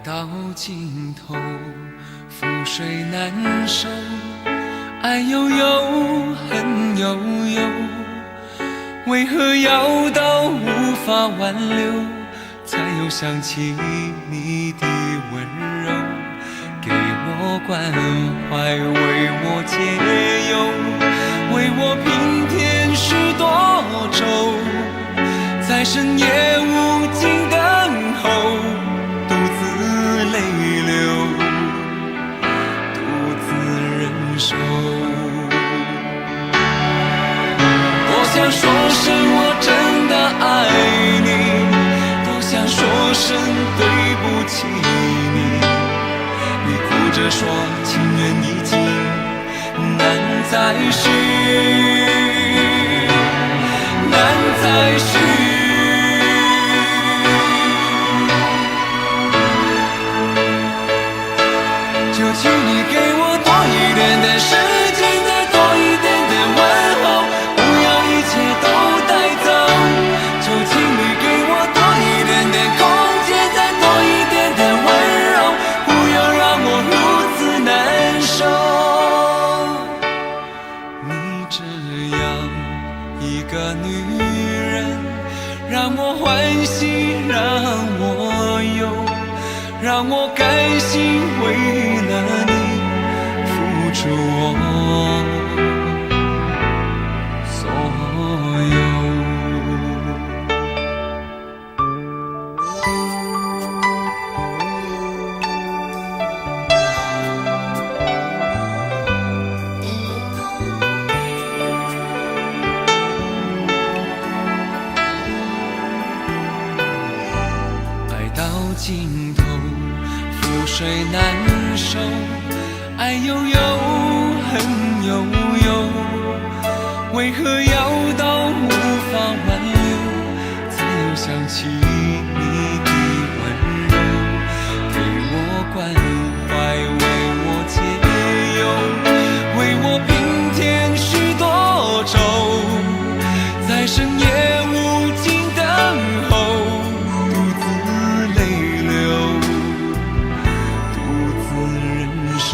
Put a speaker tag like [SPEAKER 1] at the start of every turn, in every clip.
[SPEAKER 1] 到尽头，覆水难收，爱悠悠，恨悠悠，为何要到无法挽留，才又想起你的温柔，给我关怀，为我解忧，为我平添许多愁，在深夜无尽等候，独自泪流，独自忍受。多想说声我真的爱你，多想说声对不起你，你哭着说情缘已尽，难再续，难再续。就请你给我多一点点时间，再多一点点问候，不要一切都带走。就请你给我多一点点空间，再多一点点温柔，不要让我如此难受。你这样一个女人，让我欢喜，让我忧，让我甘心为了你付出我所有。爱到尽头，覆水难收，爱悠悠，恨悠悠，为何要到无法挽留，才又想起你的温柔，给我关怀，为我解忧，为我平添许多愁，在深夜无尽等候，独自泪流，独自忍受。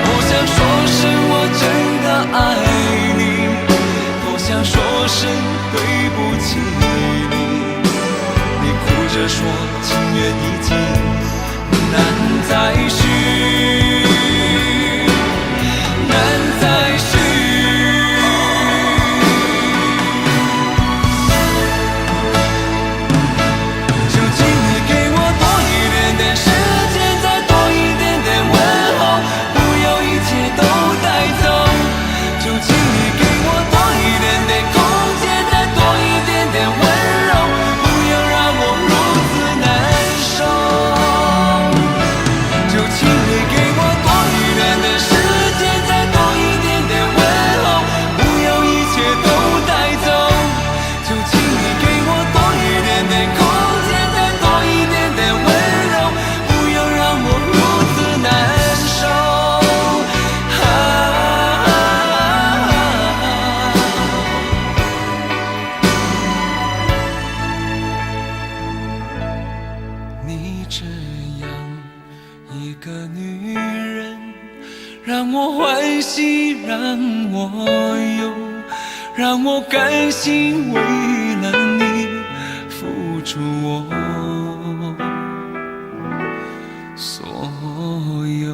[SPEAKER 1] 多想说声我真的爱你，多想说声对不起你，你哭着说情缘已尽，难再续，难再续。就请你给我多一点点时间，再多一点点问候，不要一切都带走。就请你给我多一点点空间，再多一点点温柔，不要让我如此难受。就请你给我多一点点时间，再多一点点问候，不要一切都带走。就请你给我多一点点空间，再多一点点温柔，不要让我如此难受。你这样一个女人，让我欢喜，让我忧，让我甘心为了你付出我所有。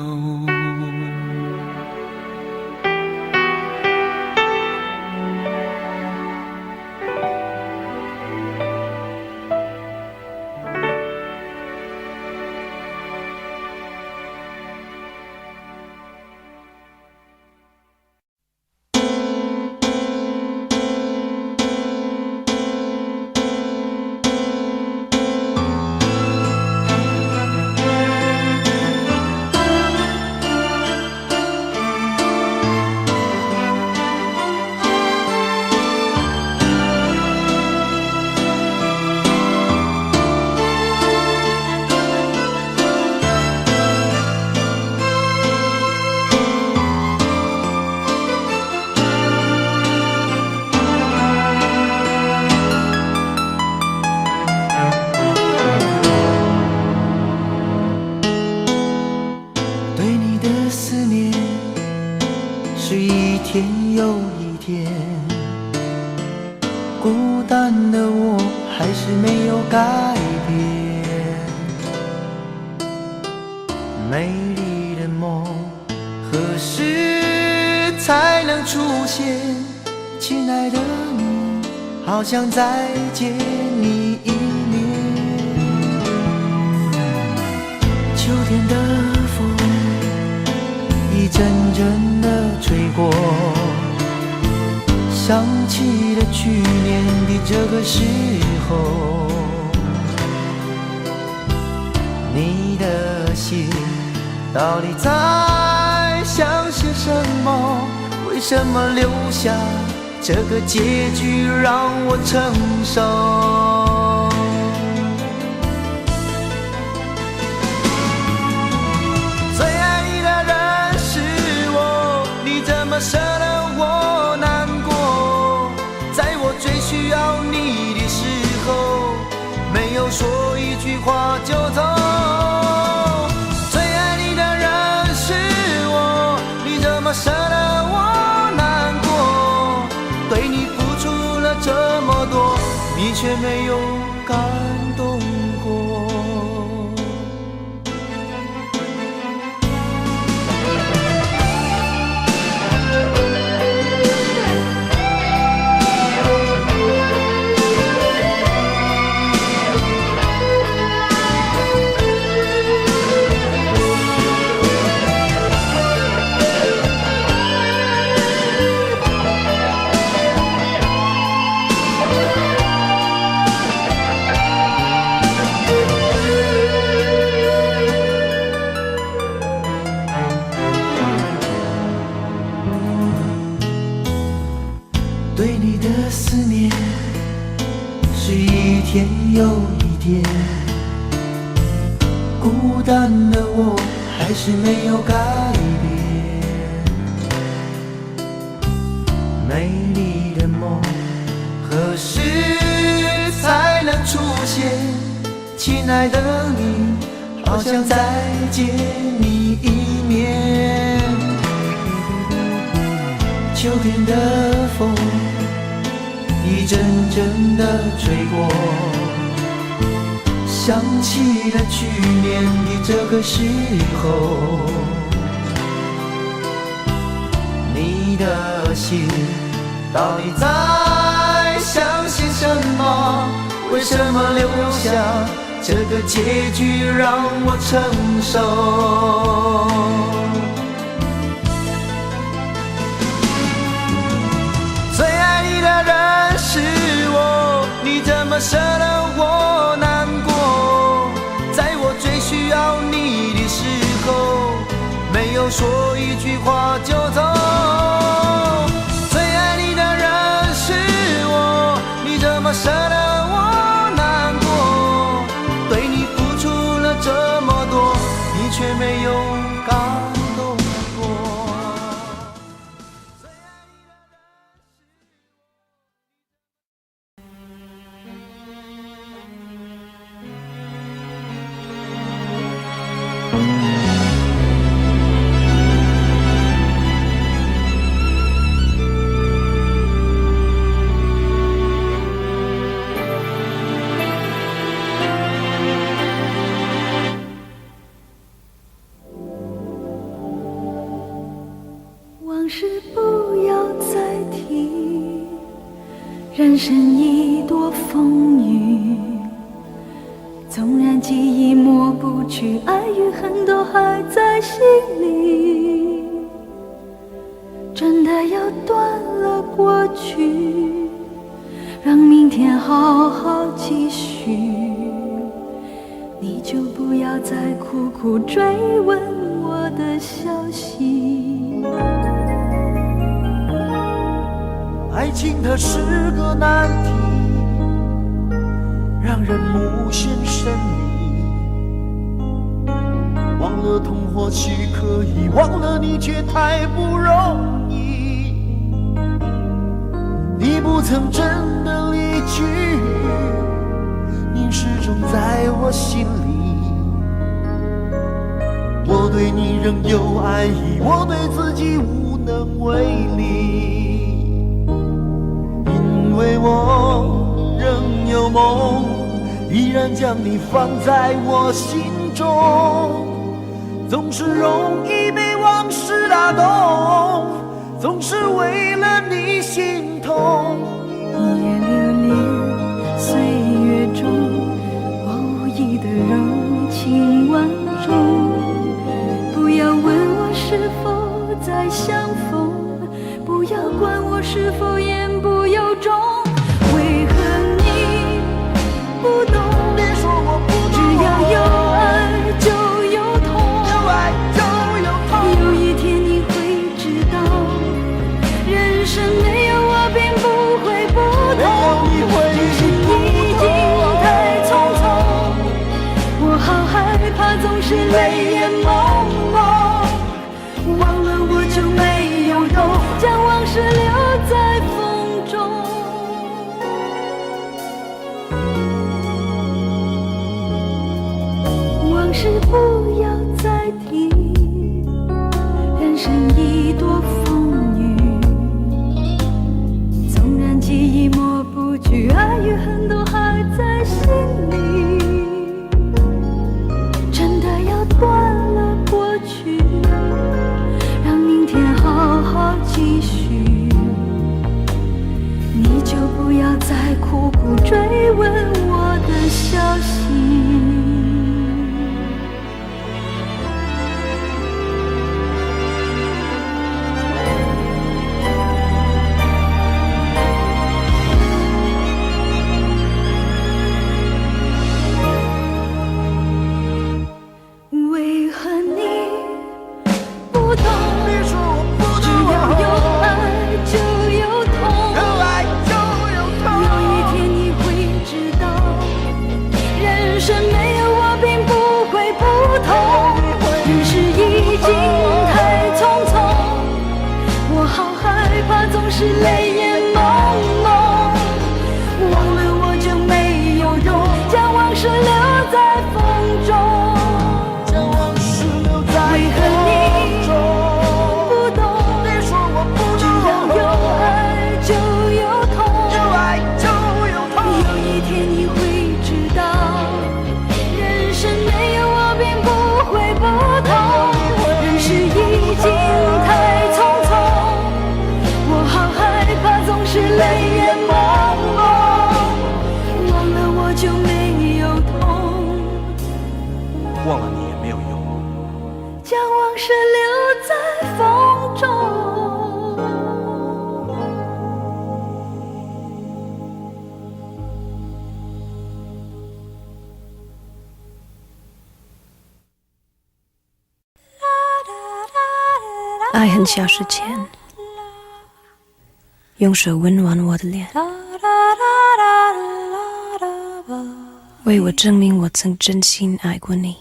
[SPEAKER 2] 的我还是没有改变。美丽的梦何时才能出现？亲爱的你，好想再见你一面。秋天的风一阵阵的吹过，想起了去年的这个时候，你的心到底在想些什么？为什么留下这个结局让我承受？最爱你的人是我，你怎么舍得我难过？在我最需要你的时候，没有说一句话就走。最爱你的人是我，你怎么舍得我难过？对你付出了这么多，你却没有感动过。对你的思念是一天又一天，孤单的我还是没有改变。美丽的梦何时才能出现？亲爱的你，好想再见你一面。秋天的风一阵阵的吹过，想起了去年的这个时候，你的心到底在想些什么？为什么留下这个结局让我承受？最爱你的人是我，你怎么舍得我难过？在我最需要你的时候，没有说一句话就走。最爱你的人是我，你怎么舍得我难过？对你付出了这么多，你却没有感动过。
[SPEAKER 3] 往事不要再提，人生已多风雨，纵然记忆抹不去，爱与恨都还在心里。真的要断了过去，让明天好好继续，你就不要再苦苦追问我的消息。
[SPEAKER 2] 爱情它是个难题，让人无限神秘。忘了痛或许可以，忘了你却太不容易。你不曾真的离去，你始终在我心里。我对你仍有爱意，我对自己无能为力。因为我仍依然将你放在我心中，总是容易被往事打动，总是为了你心痛。
[SPEAKER 3] 一夜流连岁月中，我无意的柔情万种。不要问我是否再相逢，不要管我是否言不由衷。为何你不懂？
[SPEAKER 2] 别说我不懂，
[SPEAKER 3] 只要有爱就有痛，
[SPEAKER 2] 有爱就有痛。
[SPEAKER 3] 有一天你会知道，人生没有我并不会不同，只是已经太匆匆。我好害怕总是泪眼朦胧，忘了我就没有用，将往事留在风中。往事不要再提，人生已多风雨，纵然记忆抹不去，爱与恨都还在心里。真的要断了过去，让明天好好继续，你就不要再苦苦追问我的消息。为何你不懂？
[SPEAKER 2] 别说我不
[SPEAKER 3] 只
[SPEAKER 2] 懂，
[SPEAKER 3] 要有爱就有痛，
[SPEAKER 2] 有爱就有痛。
[SPEAKER 3] 有一天你会知道，人生没有我并不会不同，人世已经太匆匆，我好害怕总是泪眼朦胧，忘了我就没有用，将往事留在风中。
[SPEAKER 2] 将往事留在
[SPEAKER 3] 为何你
[SPEAKER 2] 风中。
[SPEAKER 3] 不懂？
[SPEAKER 2] 别说我不
[SPEAKER 3] 只
[SPEAKER 2] 懂，
[SPEAKER 3] 要有爱就有痛，
[SPEAKER 2] 有爱就有痛。
[SPEAKER 3] 有一天你会知道，人生没有我并不会不同，人世已经太匆匆，我好害怕总是泪眼朦胧，忘了我就没有痛，
[SPEAKER 2] 忘了你也没有用。
[SPEAKER 3] 将往事留在风中。
[SPEAKER 4] 爱很消失前，用手温暖我的脸，为我证明我曾真心爱过你。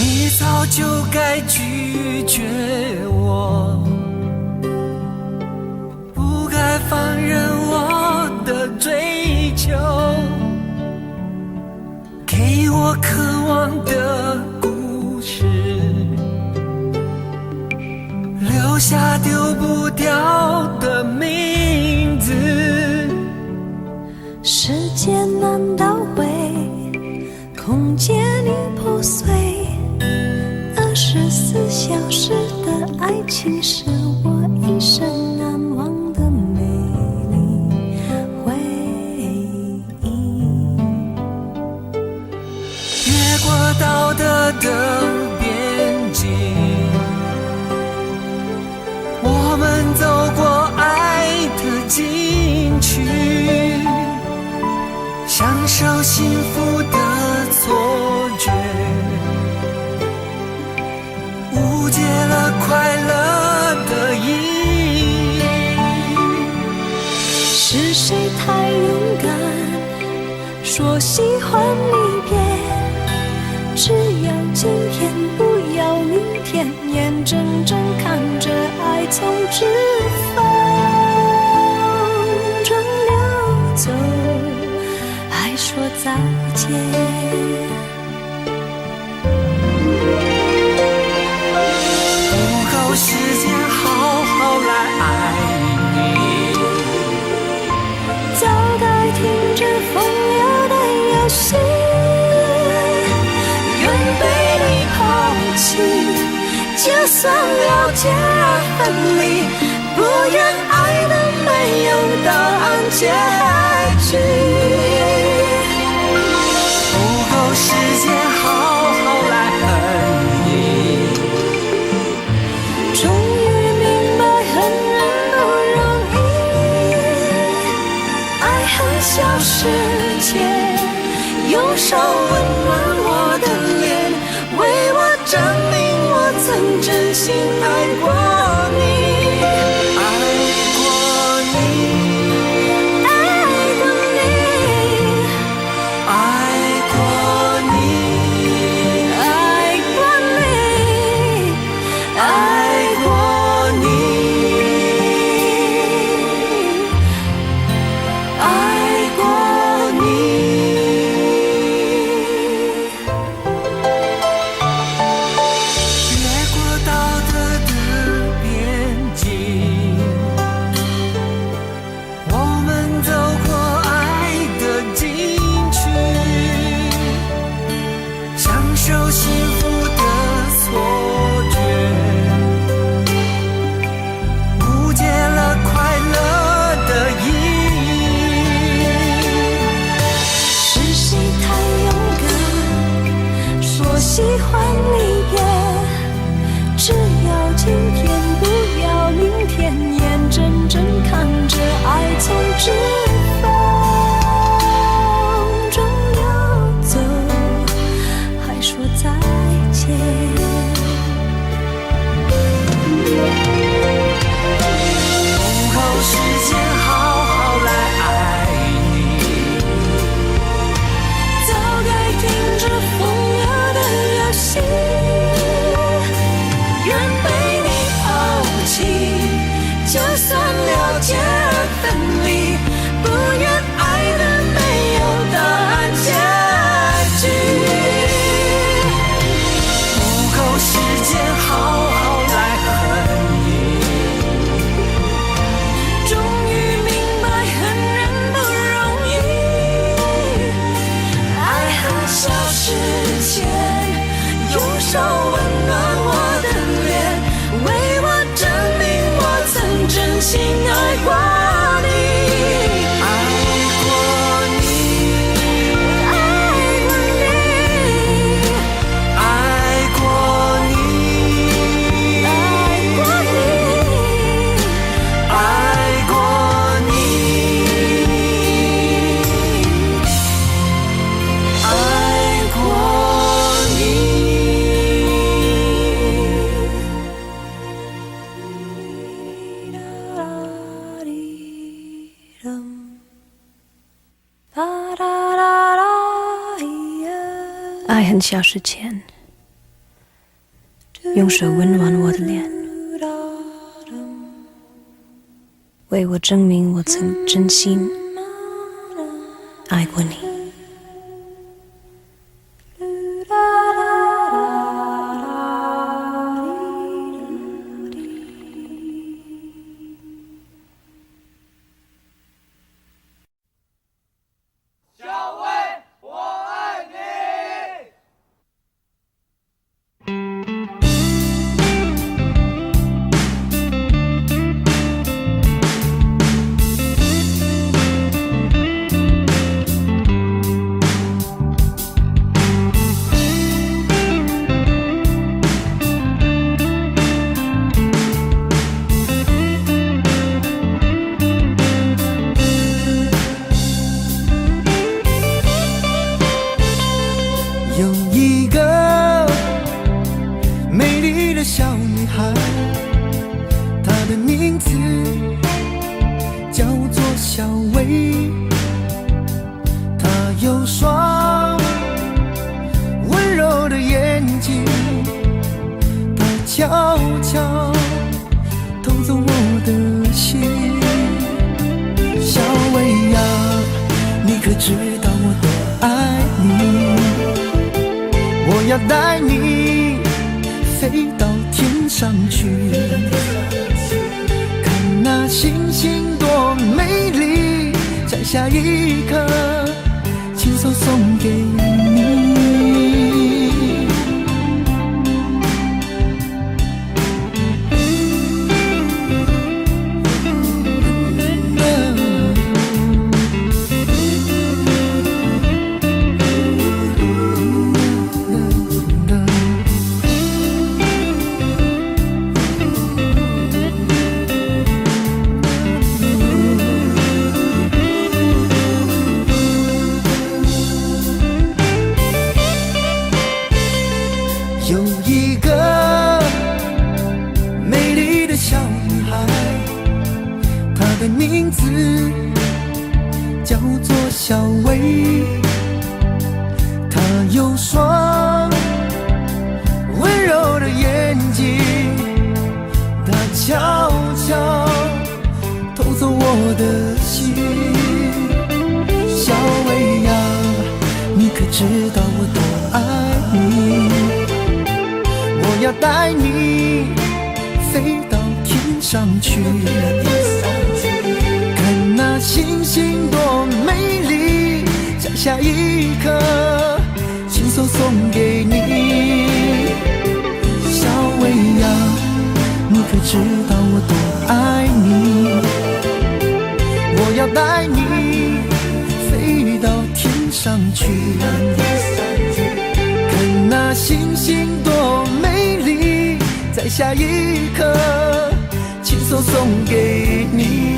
[SPEAKER 1] 你早就该拒绝我，不该放任我的追求，给我渴望的故事，留下丢不掉的名字。
[SPEAKER 4] 时间难倒回，空间已破碎，24小时的爱情是我一生难忘的美丽回忆。
[SPEAKER 1] 越过道德的边境，我们走过爱的禁区，享受幸福的错觉，
[SPEAKER 4] 勇敢，说喜欢离别，只要今天不要明天，眼睁睁看着爱从指缝中流走，还说再见。
[SPEAKER 2] 不够时间好好来爱你，
[SPEAKER 4] 早该停止风流的游戏，愿被你抛弃，就算了解而分离，不愿爱的没有答案结局。
[SPEAKER 2] 不够时间好好来恨你，
[SPEAKER 4] 终于明白恨人不容易，爱恨消失前，用手温暖我的脸，为我证明我曾真心爱过你。喜欢离别，只要今天不要明天，眼睁睁看着爱从指缝中流走，还说再见。
[SPEAKER 2] 不够时间好好来爱你，
[SPEAKER 4] 早该停止风流的游戏，愿被你抛弃，就算了解而分离，不愿爱的没有答案结局。
[SPEAKER 2] 不够时间好好来恨你，
[SPEAKER 4] 终于明白恨人不容易，爱恨消失前，用手温暖我的脸，为我证明我曾真心爱过你。
[SPEAKER 2] 爱过你，
[SPEAKER 4] 爱过你，
[SPEAKER 2] 爱过你，
[SPEAKER 4] 爱过你，
[SPEAKER 2] 爱过你，爱过
[SPEAKER 4] 爱恨消失前，用手温暖我的脸，为我证明我曾真心爱过你。
[SPEAKER 2] 有一个美丽的小女孩，她的名字叫做小薇。有双温柔的眼睛，它悄悄偷走我的心。小薇呀，你可知道我多爱你？我要带你飞到天上去，看那星星多美丽，摘下一颗亲手送给你。有一个美丽的小女孩，她的名字叫做小薇。她有双温柔的眼睛，她悄悄偷走我的心。小薇呀，你可知道我多爱你？我要带你飞到天上去，看那星星多美丽，摘下一颗亲手送给你。小薇呀，你可知道我多爱你？我要带你飞到天上去，看那星星多美丽，摘下一颗亲手送给你。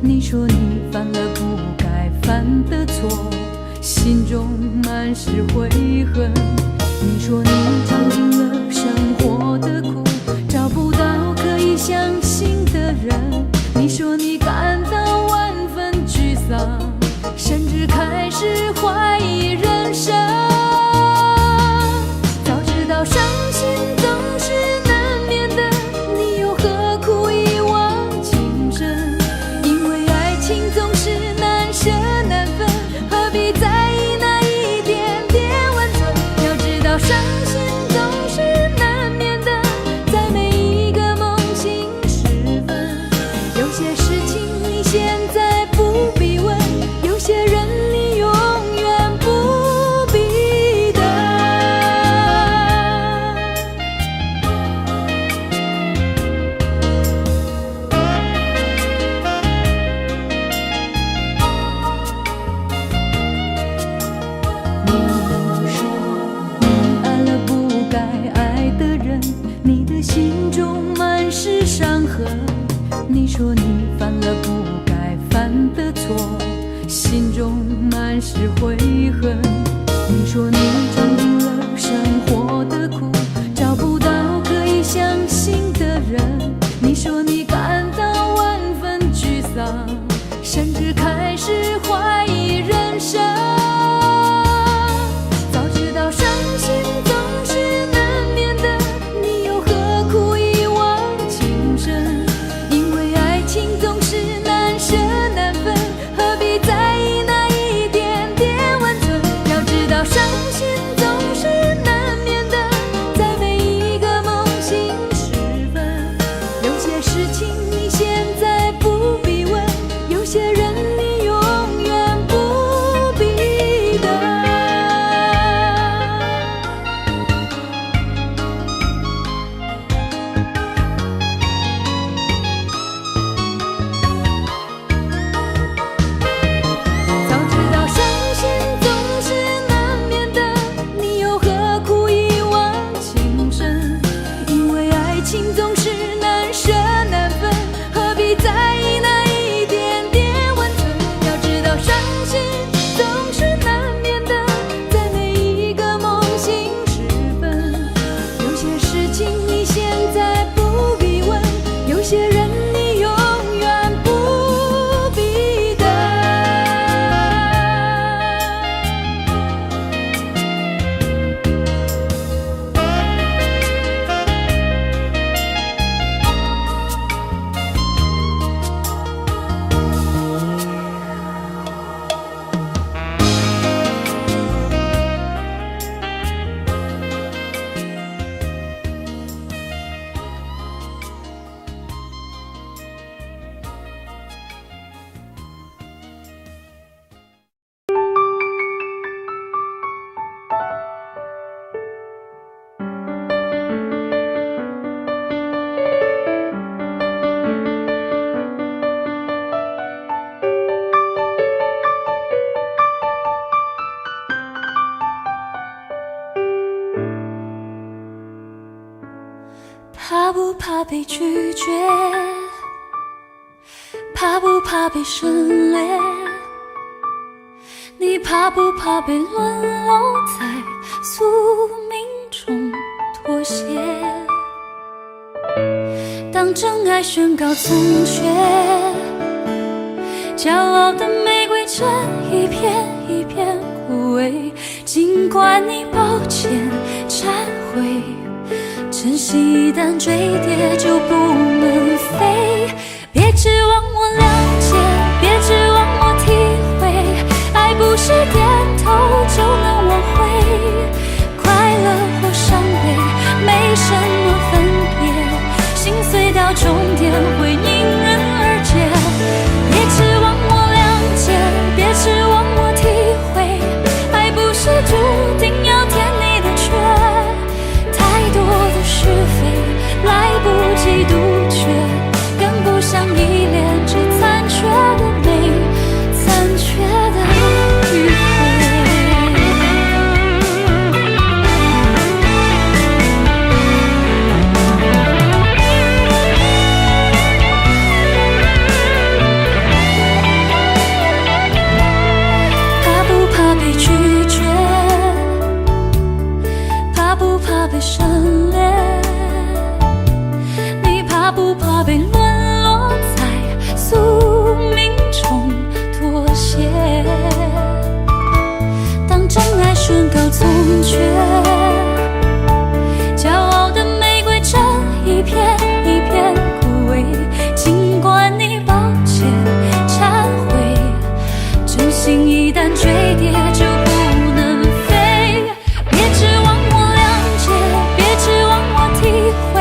[SPEAKER 3] 你说你犯了不该犯的错，心中满是悔恨。你说你尝尽了生活的苦，找不到可以相信的人。你说你感到万分沮丧，甚至开始怀疑人生。早知道伤心总是难免的，你又何苦一往情深？因为爱情总是难舍难分，何必在意那一点点温存？要知道伤心总是难免的，在每一个梦醒时分。有些事情你现在不必问，有些人你永远不必等。你说你爱了不该爱的人，你的心中满是伤痕。你说你犯了不该犯的错，心中满是悔恨。你说你尝尽了生活的苦，找不到可以相信的人。你说你感到万分沮丧，甚至开始怀疑人生。早知道伤心总是难免的，你又何苦一往情深？因为爱情总是难舍难分，何必
[SPEAKER 4] 心总是难免的，在每一个梦醒时分。有些事情你现在不必问，有些人你永远不必等。早知道伤心总是难免的，你又何苦一往情深？因为爱情总是难舍难分，何必在意那一点点温存？要知道伤心总是难免的，在每一个梦醒时分。有些事情你现在不必问，有些人你永远不必等。怕不怕被拒绝？怕不怕被省略？你怕不怕被沦落在宿命中妥协？当真爱宣告从缺，骄傲的玫瑰正一片一片枯萎。尽管你抱歉忏悔，真心一旦坠跌就不能飞。别指望我了解，别指望我体会，爱不是点头就能挽回。快乐或伤悲没什么分别，心碎到终点会迎刃而解。别指望我了解，别指望我体会，爱不是注定要填你的缺。太多的是非来不及杜绝，跟不上依恋这残缺的美，残缺的迂回。怕不怕被拒绝？怕不怕被省略？你怕不怕被沦落在宿命中妥协？当真爱宣告从缺，骄傲的玫瑰正一片一片枯萎。尽管你抱歉忏悔，真心一旦坠跌就不能飞。别指望我了解，别指望我体会，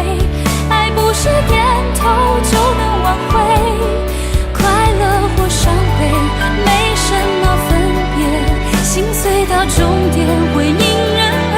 [SPEAKER 4] 爱不是点头就能挽回。快乐或伤悲没什么分别，心碎到终点会迎刃而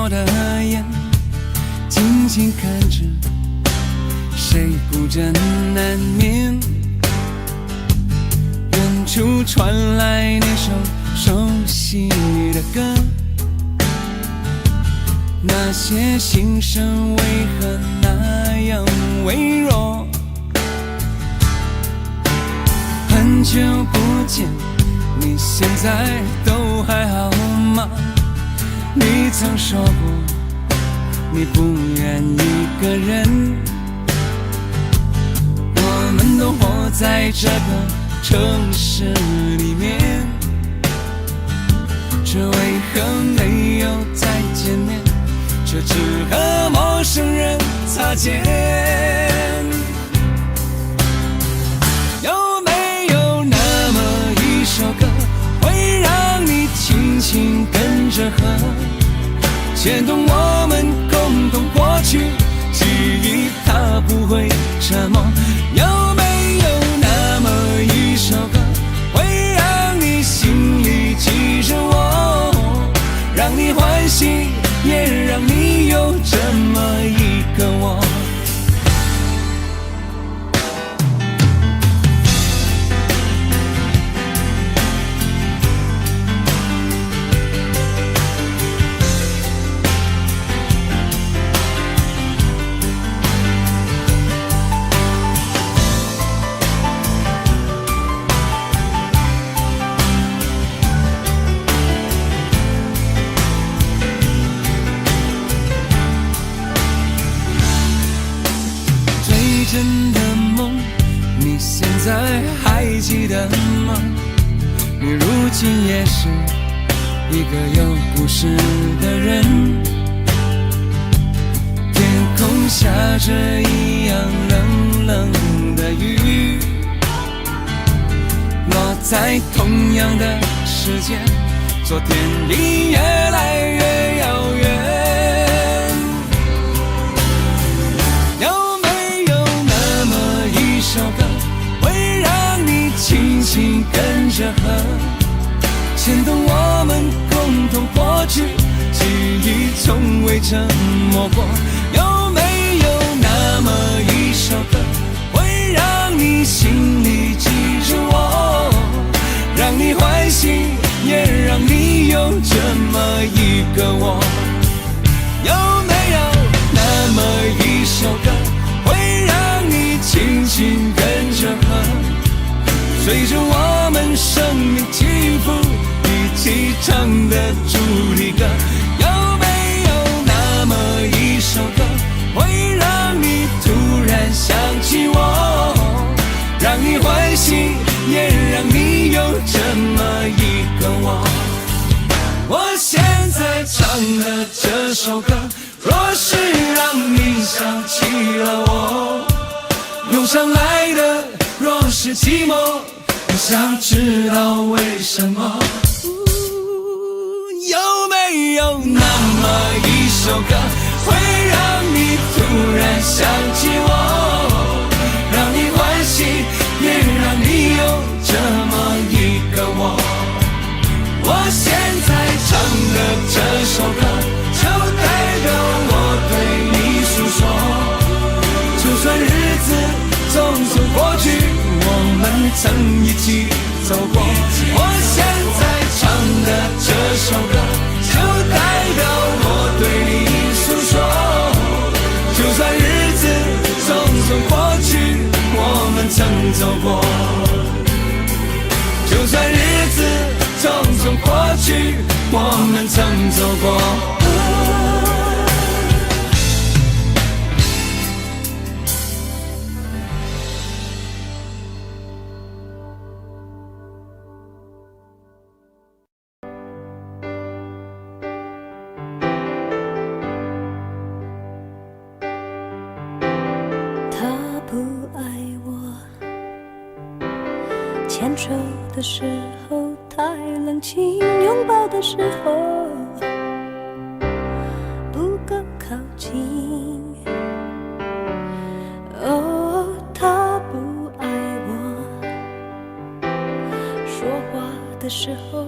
[SPEAKER 1] 的眼，静静看着谁孤枕难眠。远处传来那首熟悉的歌，那些心声为何那样微弱？很久不见，你现在都还好吗？你曾说过你不愿一个人，我们都活在这个城市里面，这为何没有再见面，却只和陌生人擦肩？有没有那么一首歌，会让你轻轻跟着和，牵动我们共同过去，记忆它不会沉默。有没有那么一首歌，会让你心里记着我，让你欢喜，也让你有这么一个我？真的梦，你现在还记得吗？你如今也是一个有故事的人，天空下着一样冷冷的雨，落在同样的时间，昨天离越来越遥远。首歌会让你轻轻跟着和，牵动我们共同过去，记忆从未沉默过。有没有那么一首歌，会让你心里记着我，让你欢喜，也让你有这么一个我？有没有那么一首歌，会让你轻轻跟着和，随着我们生命起伏，一起唱的主题歌？有没有那么一首歌，会让你突然想起我，让你欢喜，也让你有这么一个我？我现在唱的这首歌，若是让你想起了我，涌上来的若是寂寞，我想知道为什么？有没有那么一首歌，会让你突然想起我，让你欢喜，也让你有这么一个我？我现在唱的这首歌，就代表我对你诉说，就算日子匆匆过去，我们曾一起走过。我现在唱的这首歌，就代表我对你诉说，就算日子匆匆过去，我们曾走过。就算日子匆匆过去，我们曾走过。
[SPEAKER 4] 牵手的时候太冷清，拥抱的时候不够靠近。哦，他不爱我，说话的时候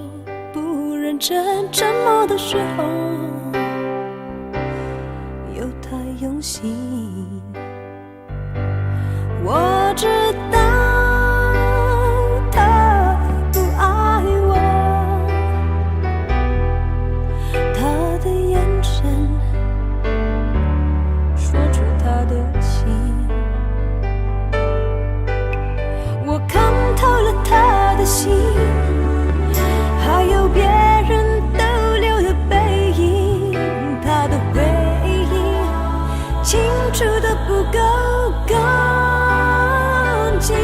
[SPEAKER 4] 不认真，沉默的时候更近。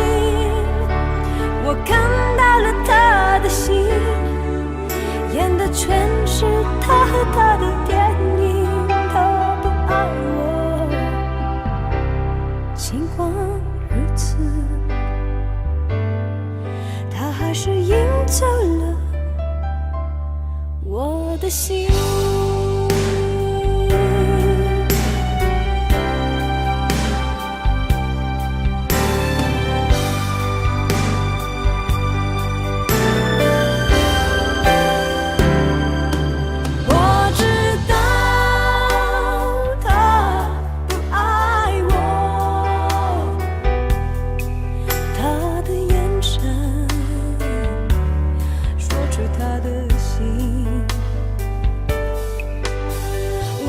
[SPEAKER 4] 我看到了他的心，演的全是他和他的电影。他不爱我，尽管如此，他还是赢走了我的心。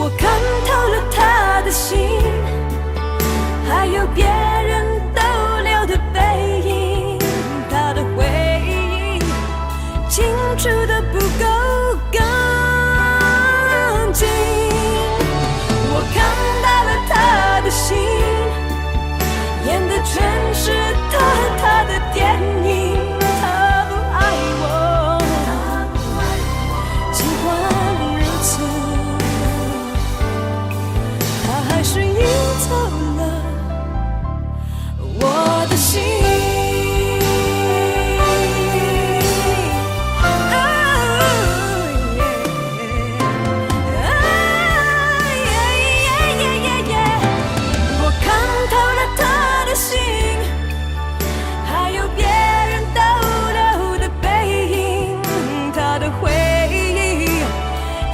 [SPEAKER 4] 我看透了他的心，还有别人逗留的背影，他的回忆清楚的不够干净。我看到了他的心，演的全是他和他的电影。他不爱我，尽管如此，还是赢走了我的心。我看透了他的心，还有别人逗留的背影，他的回忆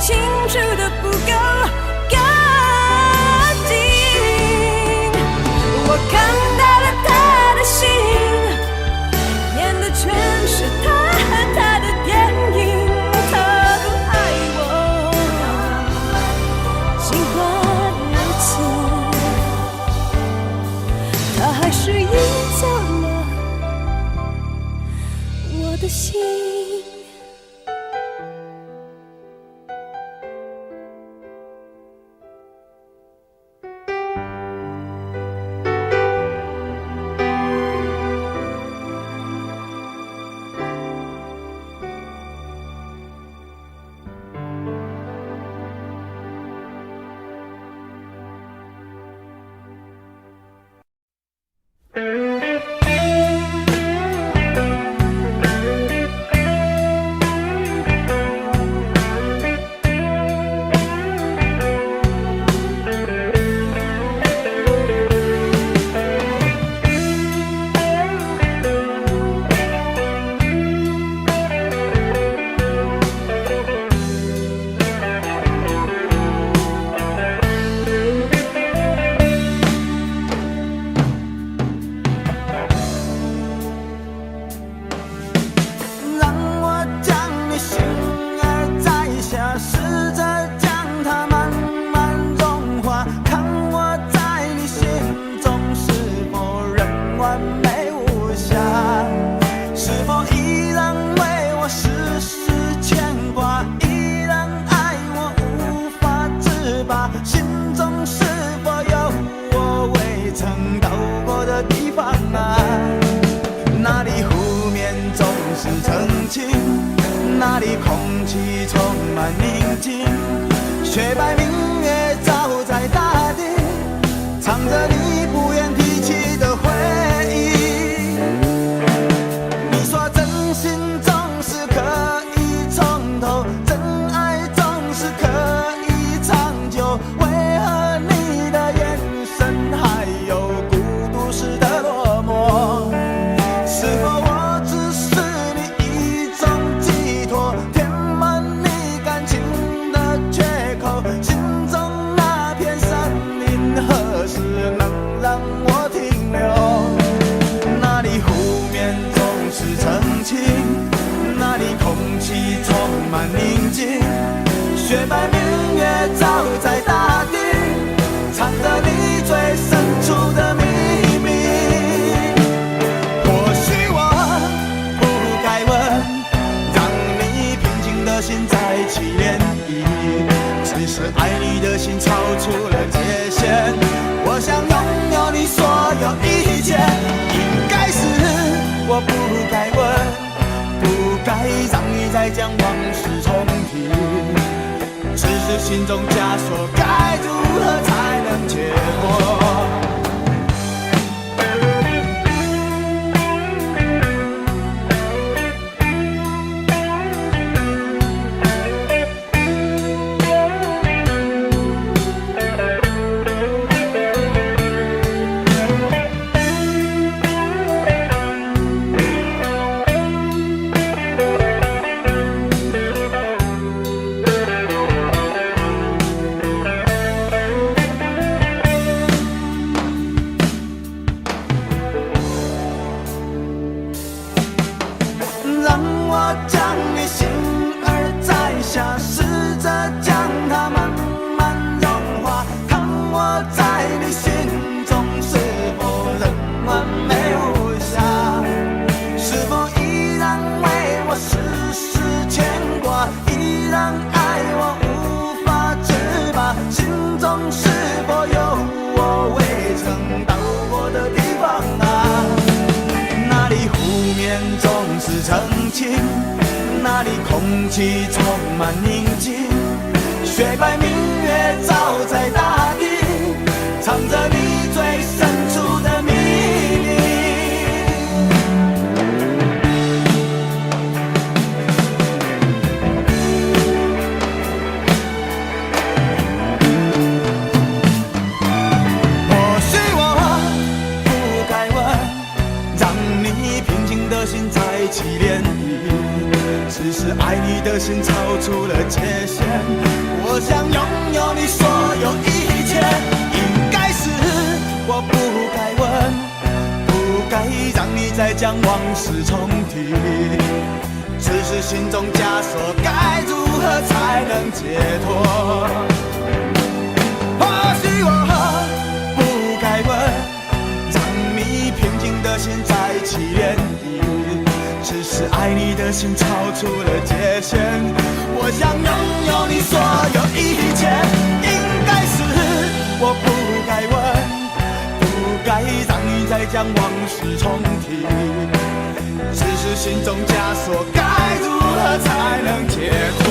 [SPEAKER 4] 清楚的不够干净。我看到了他的心，演的全是他和他的电影。他不爱我，尽管如此，他还是赢走了我的心。
[SPEAKER 2] 那里空气充满宁静，雪白明月照在大地，唱着你不愿提起的回忆。你说真心总是可以从头，真爱总是可以长久，为何你的眼神还有孤独时的落寞？是否我只是你一种寄托，填满你感情的缺口？心中那片森林何时能让我停留？那里湖面总是澄清，那里空气充满宁静，雪白明月照在大地，藏着你最深处的秘密。或许我不该问，让你平静的心再起涟漪，只是爱你的心超出了界限。我想拥有你再将往事重提。只是心中枷锁，该如何才能解脱？那里空气充满宁静，雪白明月照在大地，藏着你最深处的秘密。或许我不该问，让你平静的心再起涟漪。只是爱你的心超出了界限，我想拥有你所有一切。应该是我不该问，不该让你再将往事重提。只是心中枷锁，该如何才能解脱？或许我不该问，让你平静的心再起涟漪。只是爱你的心超出了界限，我想拥有你所有一切。应该是我不该问，不该让你再将往事重提。只是心中枷锁，该如何才能解脱？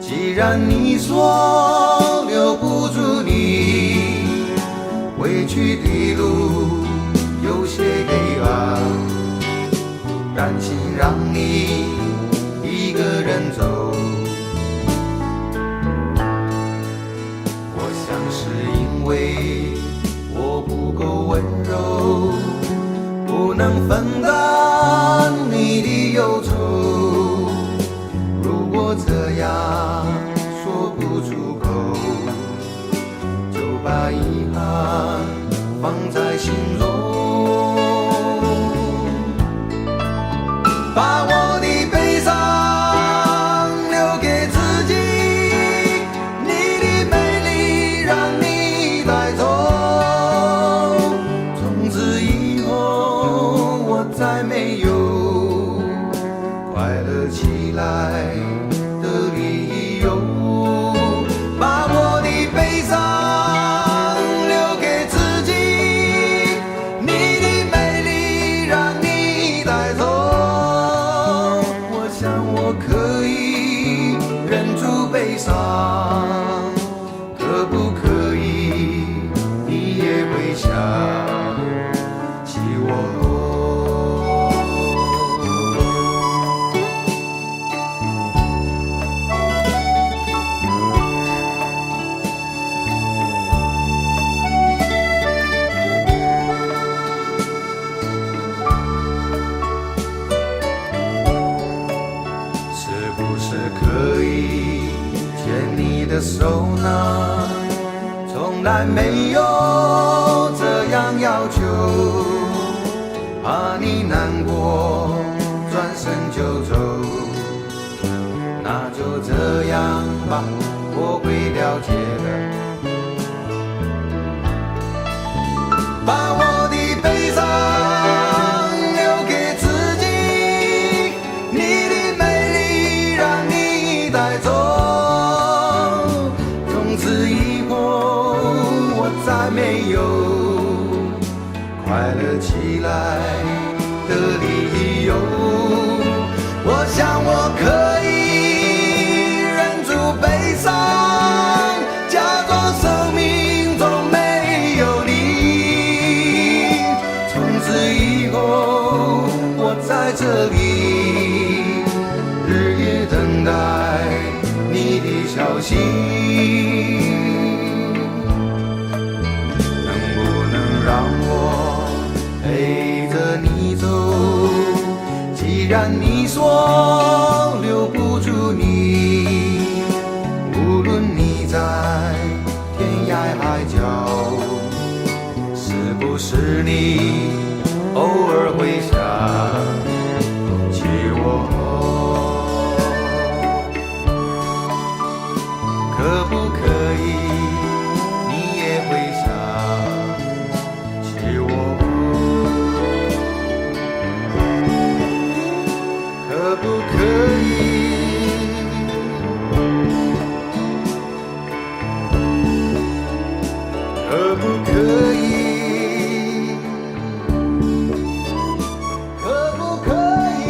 [SPEAKER 2] 既然你说留不住你，回去的路有些黑暗，担心让你一个人走。我想是因为我不够温柔，不能分担你的忧愁。起我。是不是可以牵你的手呢？从来没有这样要求，怕你难过，转身就走。那就这样吧，我会了解的。把我的悲伤留给自己，你的美丽让你带走。从此以后我再没有快乐起来的理由。我想我可以忍住悲伤，假装生命中没有你。从此以后我在这里日夜等待你的消息。能不能让我陪着你走？既然你说留不住你，无论你在天涯海角，是不是你偶尔会想起我？可不可以你也会想起我？可不可以？可不可以？可不可以？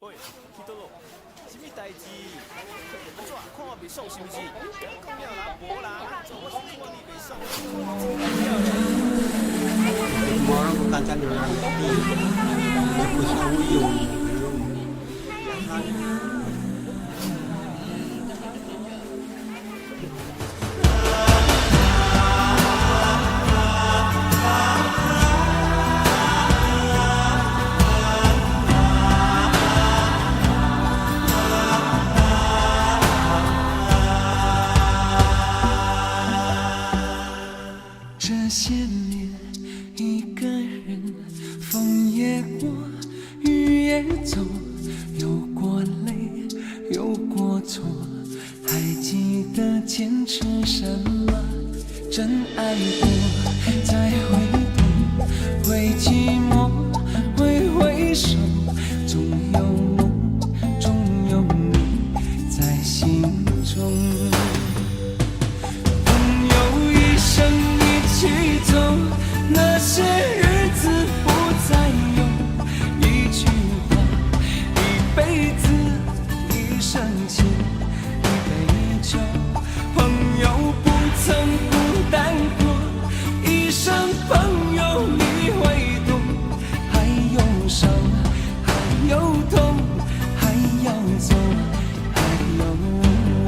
[SPEAKER 5] 喂，去倒落？什么代志？安怎看我袂爽是不是？讲了啦，无啦，做我是看你袂爽。
[SPEAKER 6] Orang bukan orang di Kusawiyung.
[SPEAKER 1] 坚持什么？真爱过，再回头，会寂寞，会回首，总有梦，总有你在心中。朋友一生一起走，那些日子不再有。一句话，一辈子，一生情，一杯酒。朋友不曾孤单过，一生朋友你会懂。还有伤，还有痛，还要走，还有我。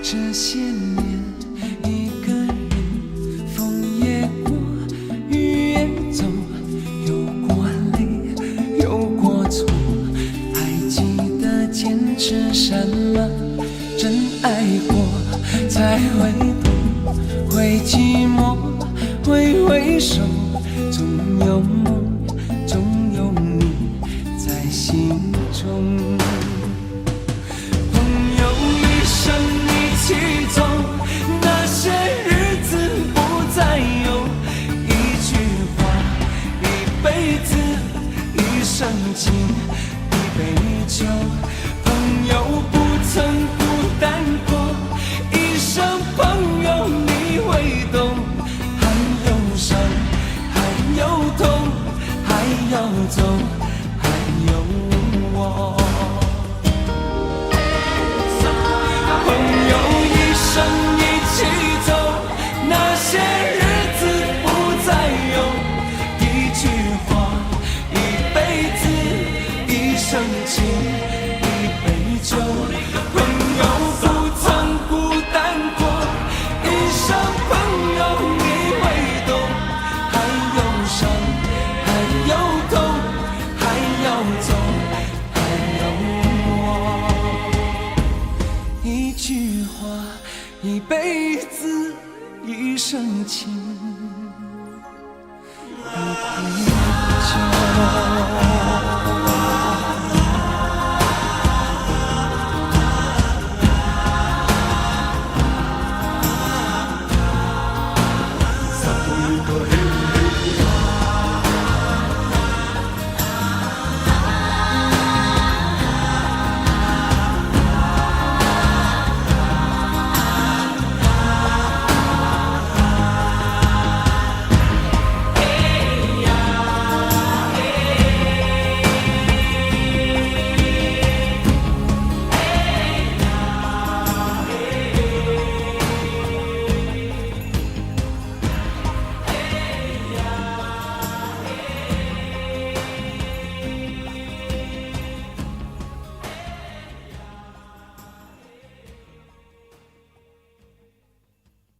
[SPEAKER 1] 这些年，一个人，风也过，雨也走，有过泪，有过错，还记得坚持什么？真爱过才会懂，会寂寞，会手，总有梦，总有你在心中。朋友一生一起走，那些日子不再有，一句话，一辈子，一生情，一杯酒。朋友不曾孤单过，一生朋友你会懂。还有伤，还有痛，还要走，还有我。朋友一生一起走，那些日子不再有，一句话，一辈子，一生情，一杯酒。朋友不曾孤单过，一生朋友你会懂。还有伤，还有痛，还要走，还有我。一句话，一辈子，一生情，一杯酒。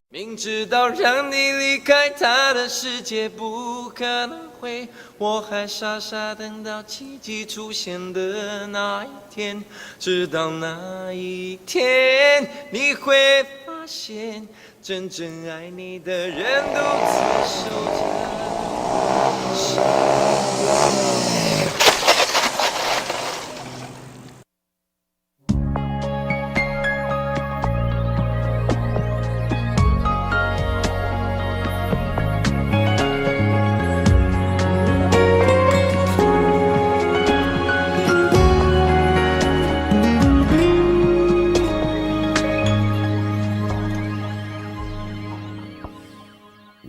[SPEAKER 7] 明知道让你离开他的世界不可能会，我还傻傻等到奇迹出现的那一天。直到那一天，你会发现，真正爱你的人独自守着。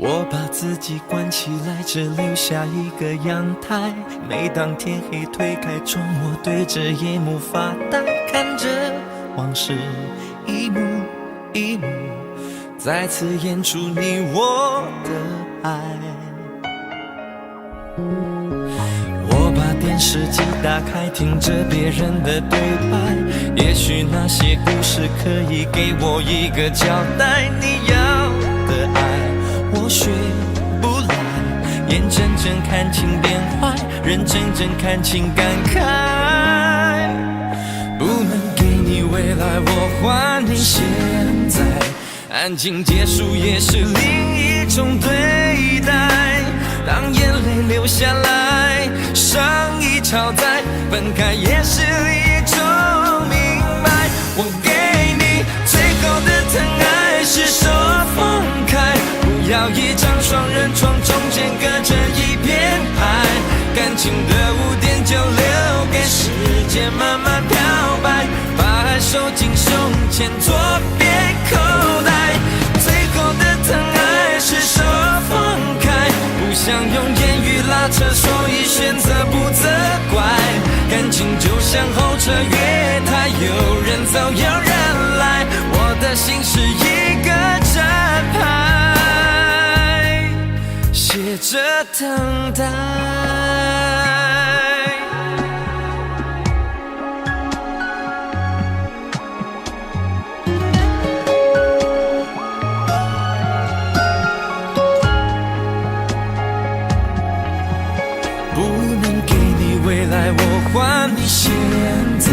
[SPEAKER 2] 我把自己关起来，只留下一个阳台。每当天黑推开窗，我对着夜幕发呆，看着往事一幕一幕再次演出你我的爱。我把电视机打开，听着别人的对白，也许那些故事可以给我一个交代。你要的爱我学不来，眼睁睁看情变坏，人睁睁看情感慨。不能给你未来，我还你现在。安静结束也是另一种对待。当眼泪流下来，伤已超载，分开也是一种明白。我给你最后的疼爱是手放开，不要一张双人床，中间隔着一片海。感情的污点就留给时间慢慢漂白，把爱收进胸前左边口袋。最后的疼爱是手放开，不想用言语拉扯，所以选择不责怪。感情就像候车月台，有人走有人来，我的心是一个站牌，写着等待。不能给你未来，我还你现在。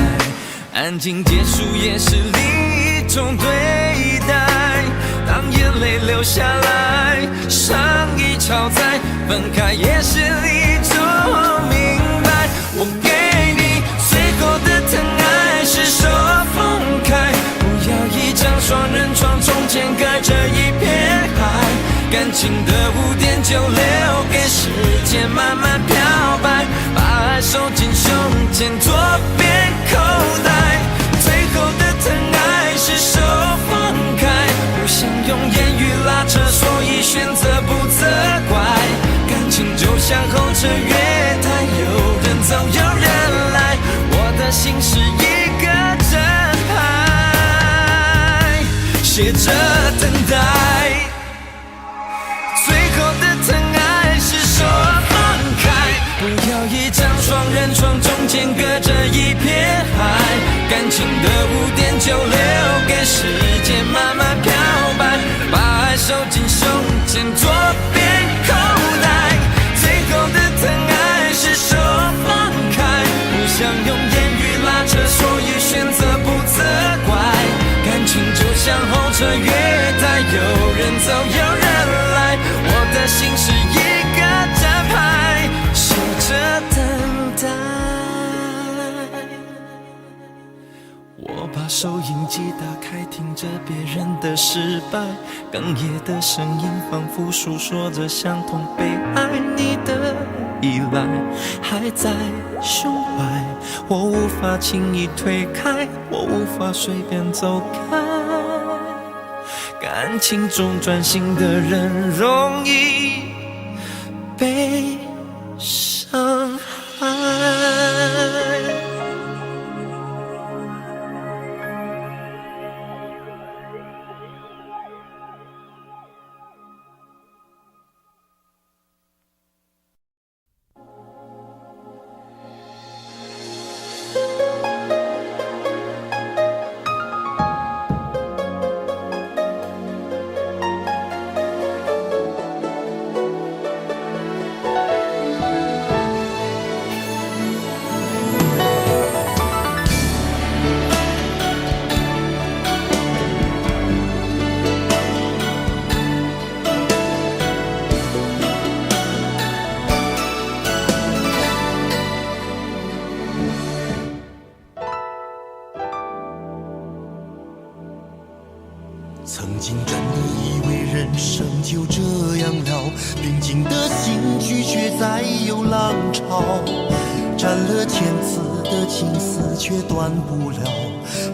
[SPEAKER 2] 安静结束也是另一种
[SPEAKER 7] 种对待。当眼泪流下来，伤已超载，分开也是一种明白。我给你最后的疼爱是手放开，不要一张双人床，中间隔着一片海。感情的污点就留给时间慢慢漂白，把爱收进胸前左边口袋。最后的疼爱是手放开，不想用言语拉扯，所以选择不责怪。感情就像候车月台，有人走有人来，我的心是一个真牌，写着等待。最后的疼爱是手放开，不要一张双人床，中间隔着一片海。感情的污点就留给时间慢慢漂白，把爱收进胸前左边口袋。最后的疼爱是手放开，不想用言语拉扯，所以选择不责怪。感情就像候车月台，有人走有人来，我的心是一个站牌，写着等待。我把收音机打开，听着别人的失败，哽咽的声音仿佛诉说着相同被爱你的依赖，还在胸怀。我无法轻易推开，我无法随便走开。感情中专心的人容易被伤害。
[SPEAKER 2] 曾经真的以为人生就这样了，平静的心拒绝再有浪潮，斩了千次的情丝却断不了，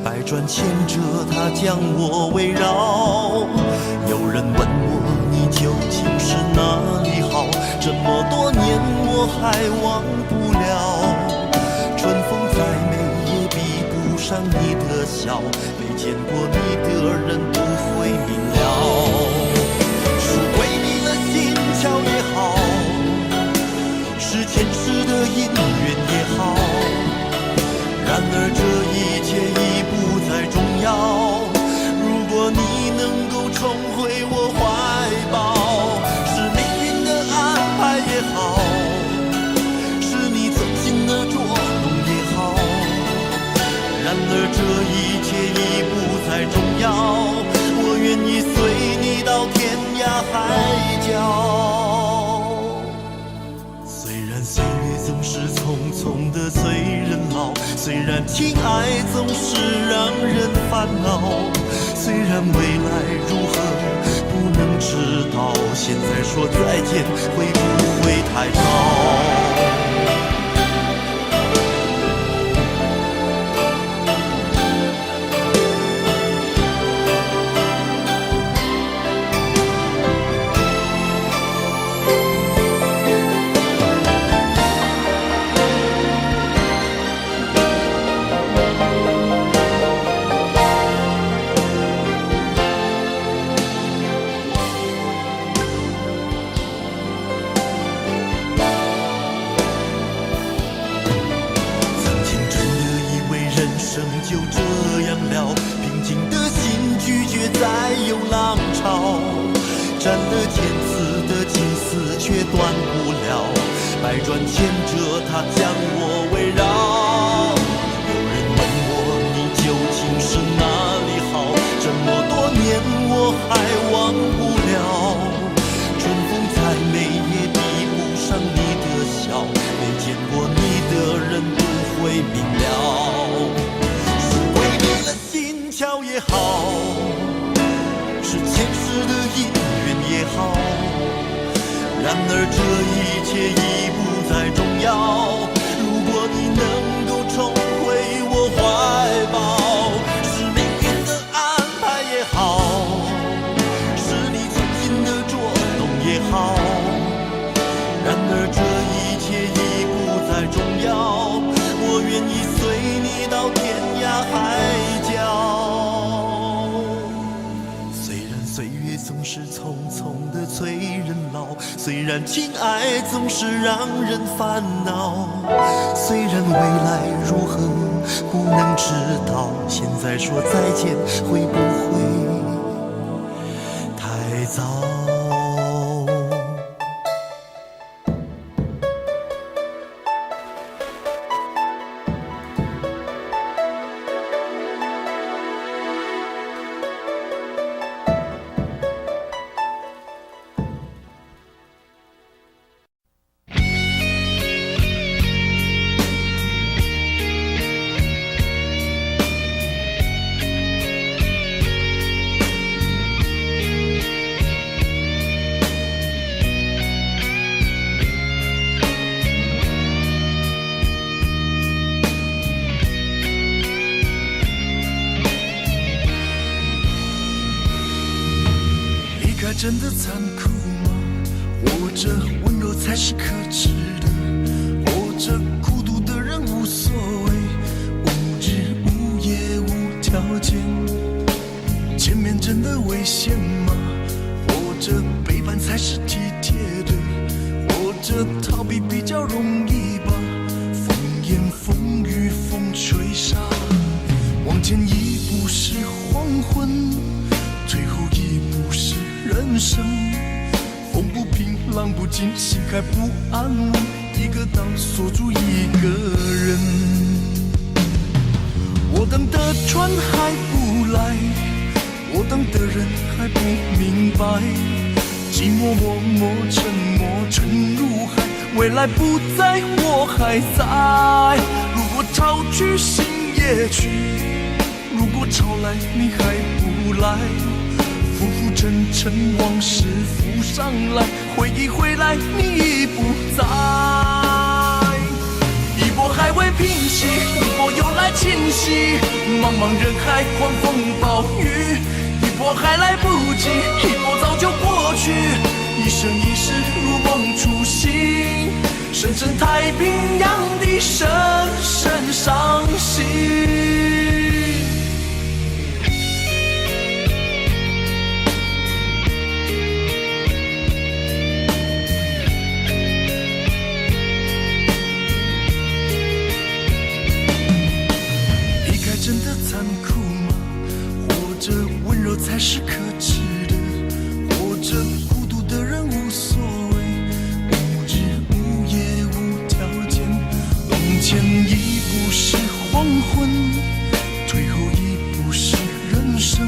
[SPEAKER 2] 百转千折它将我围绕。有人问我你究竟是哪里好，这么多年我还忘不了。春风再美也比不上你的笑，没见过你的人不会明了。是鬼迷了心窍也好，是前世的因缘也好，然而这一切已不再重要。如果你能够重回我怀抱，是命运的安排也好，是你走心的捉弄也好，然而这一切已不再重要。我愿意随你到天涯海角。虽然岁月总是匆匆的随人老，虽然情爱总是让人烦恼，虽然未来如何不能知道，现在说再见会不会太早？就这样了，平静的心拒绝再有浪潮，斩了千次的情丝却断不了，百转千折它将我围绕。有人问我你究竟是哪里好，
[SPEAKER 8] 年我还忘不了。春风再美也比不上你的笑，没见过你的人不会明了。是鬼迷了心窍也好，是前世的因缘也好，然而这一切已不再重要。如果你能够重回我怀抱，是命运的安排也好，是你存心的捉弄也好，然而这一切已不再重要。我愿意随你到天涯海角。虽然岁月总是匆匆的催人老，虽然情爱总是让人烦恼，虽然未来如何不能知道，现在说再见会不会太早？真的残酷吗？活着温柔才是可耻的，活着孤独的人无所谓，无日无夜无条件。前面真的危险吗？活着背叛才是体贴的，活着逃避比较容易吧。风言风语风吹沙，往前一步是黄昏，退后一步是人生。风不平浪不静，心还不安稳，一个岛锁住一个人。我等的船还不来，我等的人还不明白，寂寞默默沉默沉入海，未来不在我还在。如果潮去心也去，如果潮来你还不来，浮浮沉沉往事浮上来，回忆回来你已不在。一波还未平息，一波又来侵袭，茫茫人海狂风暴雨，一波还来不及，一波早就过去，一生一世如梦初醒，深深太平洋的深深伤心。真的残酷吗？活着温柔才是可耻的，活着孤独的人无所谓，无日无夜无条件。往前一步是黄昏，退后一步是人生。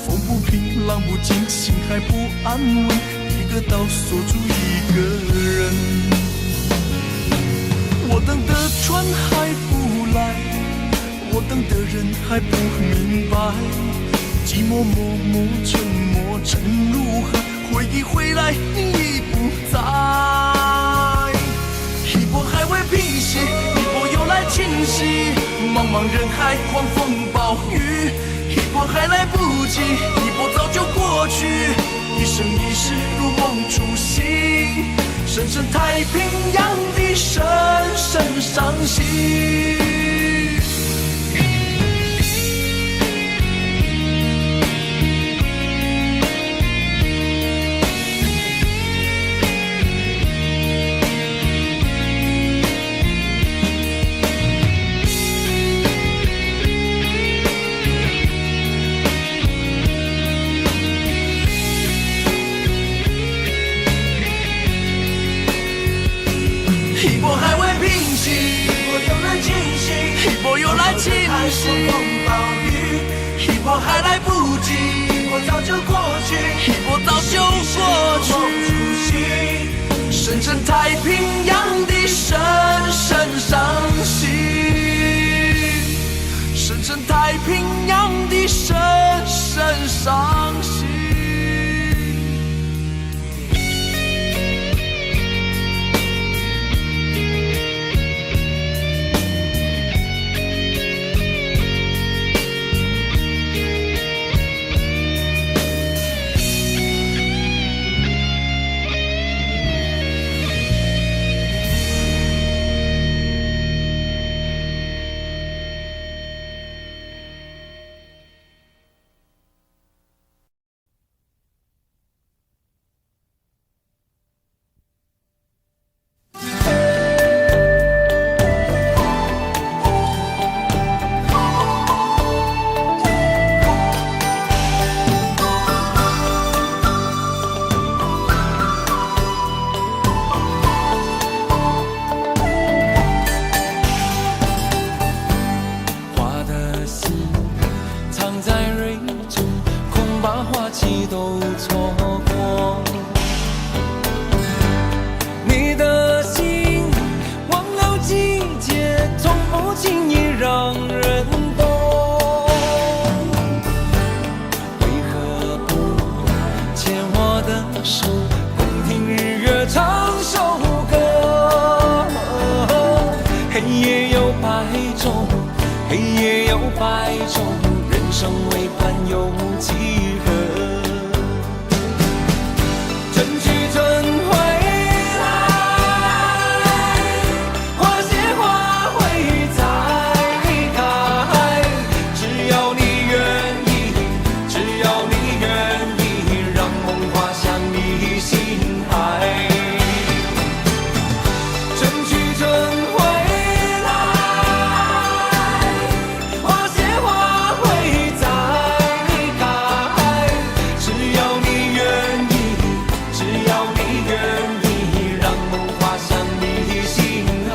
[SPEAKER 8] 风不平浪不静，心还不安稳，一个岛锁住一个人。我等的船还不来，我等的人还不明白，寂寞默默沉默沉入海，回忆回来你已不在。一波还未平息，一波又来侵袭，茫茫人海狂风暴雨，一波还来不及，一波早就过去，一生一世如梦初醒，深深太平洋的深深伤心。一波还未平息，一波又来侵袭，一波又来侵袭，一波还来不及，
[SPEAKER 1] 季都错过。你的心忘了季节，从不轻易让人懂。为何不牵我的手，共听日月唱首歌？黑夜有白昼，黑夜有白昼，人生为盼有几何？春去春回来，花谢花会再开。只要你愿意，只要你愿意，让梦滑向你心海。春去春回来，花谢花会再开。只要你愿意，只要你愿意，让梦滑向你心海。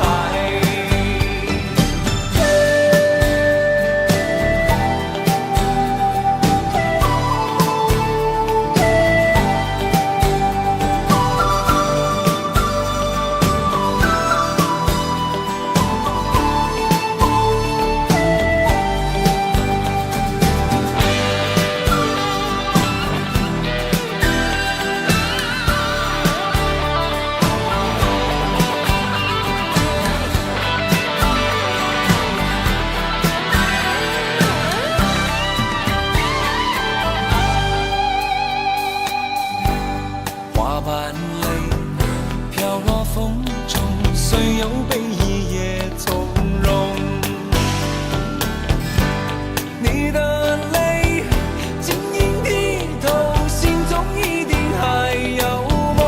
[SPEAKER 1] 花瓣泪飘落风中，虽有悲意也从容。你的泪晶莹剔透，心中一定还有梦。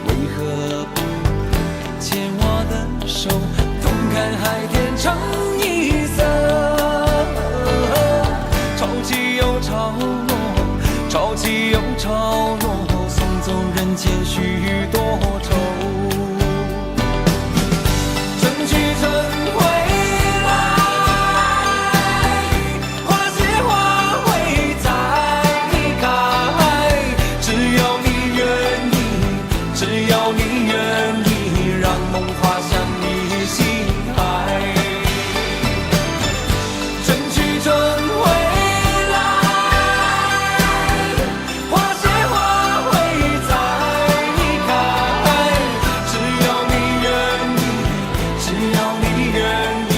[SPEAKER 1] 为何不牵我的手，同看海天成一色？潮起又潮落，潮起又潮落，送走人间许多愁。春去春回来，花谢花会再开。只要你愿意，只要你愿意，让梦滑向你心海。春去春回来，花谢花会再开。只要你愿意，只要你愿意。